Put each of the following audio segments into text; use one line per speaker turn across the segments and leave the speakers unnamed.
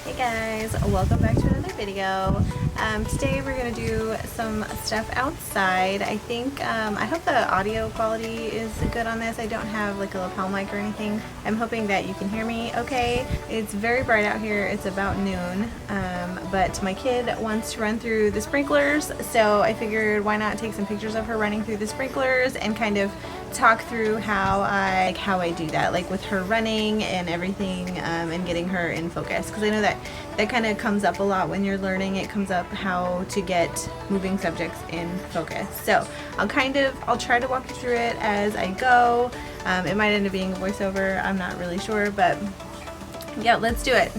Hey guys, welcome back to another video. Today we're going to do some stuff outside. I think, I hope the audio quality is good on this. I don't have like a lapel mic or anything. I'm hoping that you can hear me okay. It's very bright out here. It's about noon, but my kid wants to run through the sprinklers, so I figured why not take some pictures of her running through the sprinklers and kind of talk through how I do that, like with her running and everything, and getting her in focus, because I know that kind of comes up a lot when you're learning. It comes up how to get moving subjects in focus. So I'll try to walk you through it as I go. It might end up being a voiceover, I'm not really sure, but yeah, let's do it.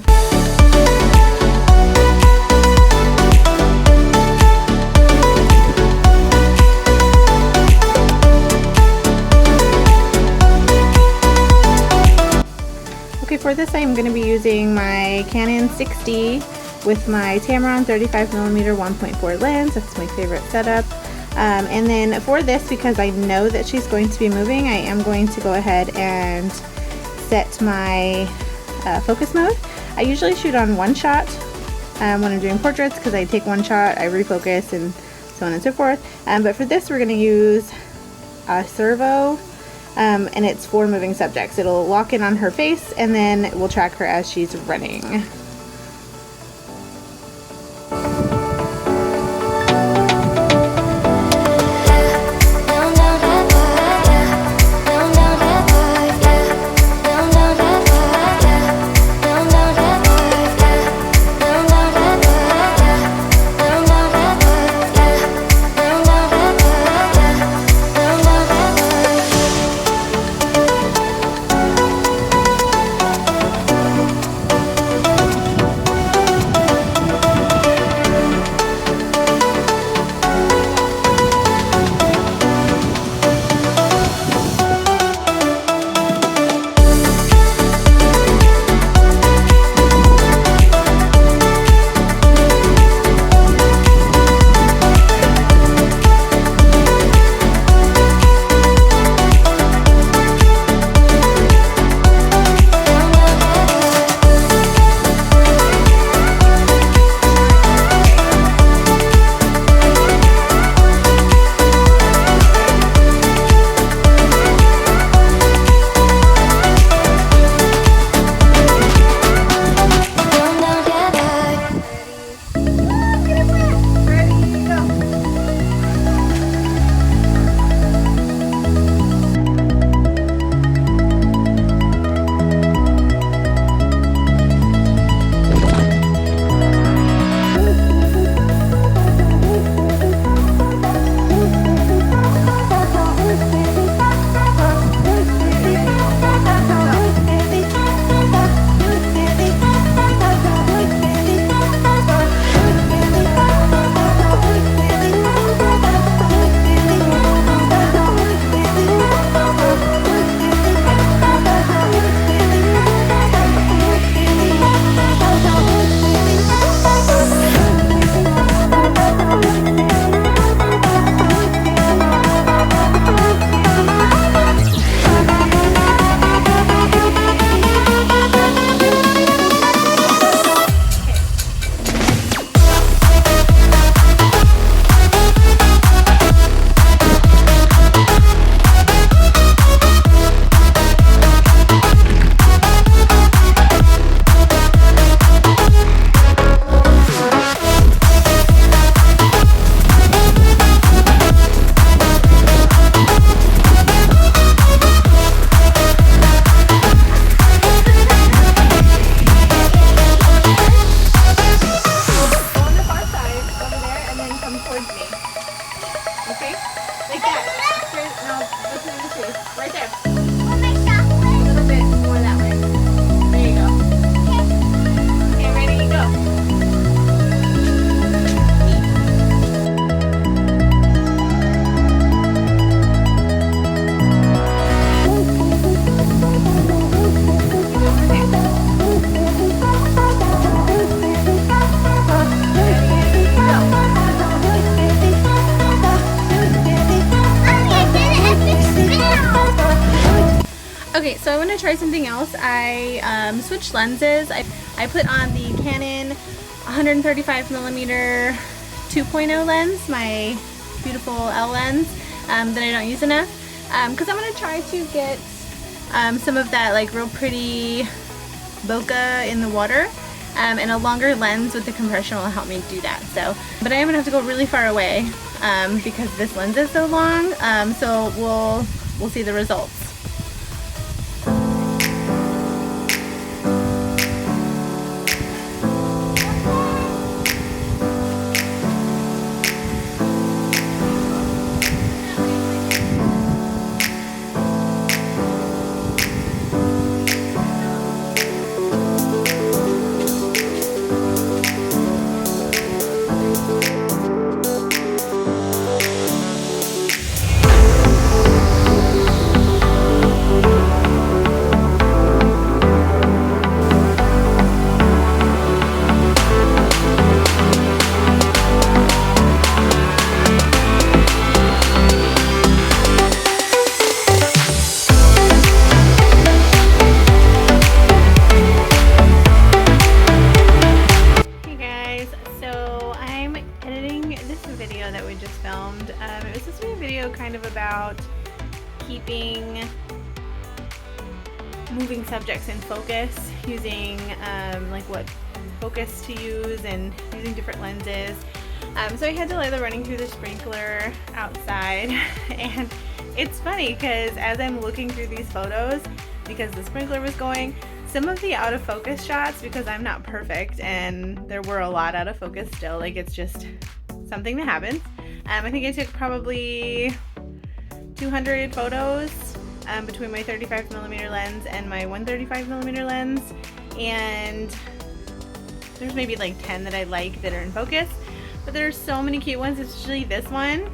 Okay, for this I'm going to be using my Canon 6D with my Tamron 35mm 1.4 lens. That's my favorite setup. And then for this, because I know that she's going to be moving, I am going to go ahead and set my focus mode. I usually shoot on one shot when I'm doing portraits, because I take one shot, I refocus, and so on and so forth. But for this we're going to use a servo. And it's for moving subjects. It'll lock in on her face and then we'll track her as she's running. Right there. A little bit more that way. There you go. Okay, ready, go. Okay, so I want to try something else. I switched lenses. I put on the Canon 135mm 2.0 lens, my beautiful L lens that I don't use enough, because I'm going to try to get some of that like real pretty bokeh in the water, and a longer lens with the compression will help me do that. So, but I am going to have to go really far away because this lens is so long, so we'll see the results. That we just filmed. It was supposed to be a video kind of about keeping moving subjects in focus, using like what focus to use and using different lenses. So I had Delilah running through the sprinkler outside, and it's funny because as I'm looking through these photos, because the sprinkler was going, some of the out of focus shots, because I'm not perfect and there were a lot out of focus still, like it's just something that happens. I think I took probably 200 photos between my 35mm lens and my 135mm lens, and there's maybe like 10 that I like that are in focus, but there's so many cute ones, especially this one.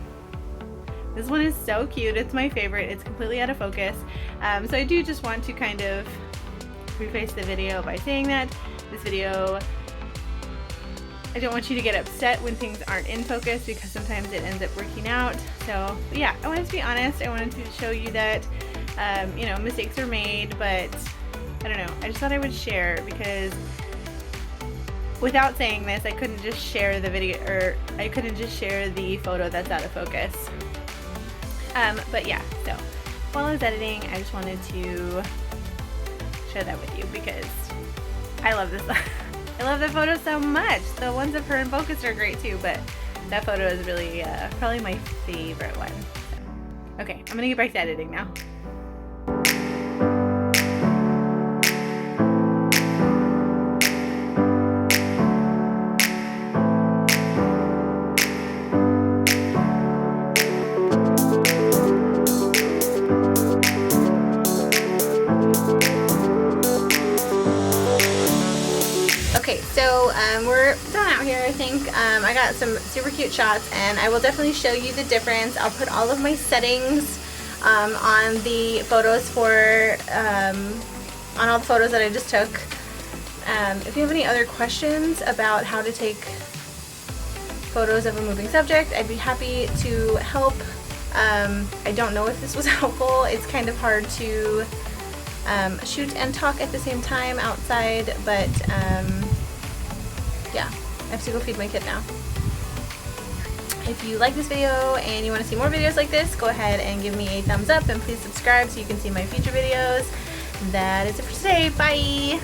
This one is so cute. It's my favorite. It's completely out of focus. So I do just want to kind of preface the video by saying that this video, I don't want you to get upset when things aren't in focus, because sometimes it ends up working out. So yeah, I wanted to be honest. I wanted to show you that you know, mistakes are made, but I don't know, I just thought I would share, because without saying this, I couldn't just share the video, or I couldn't just share the photo that's out of focus. But yeah, so while I was editing, I just wanted to share that with you because I love this. I love the photo so much. The ones of her in focus are great too, but that photo is really probably my favorite one. So, okay, I'm gonna get back to editing now. Okay, so we're done out here, I think. I got some super cute shots, and I will definitely show you the difference. I'll put all of my settings on the photos for, on all the photos that I just took. If you have any other questions about how to take photos of a moving subject, I'd be happy to help. I don't know if this was helpful. It's kind of hard to shoot and talk at the same time outside, but yeah, I have to go feed my kid now. If you like this video and you want to see more videos like this, go ahead and give me a thumbs up, and please subscribe so you can see my future videos. That is it for today. Bye!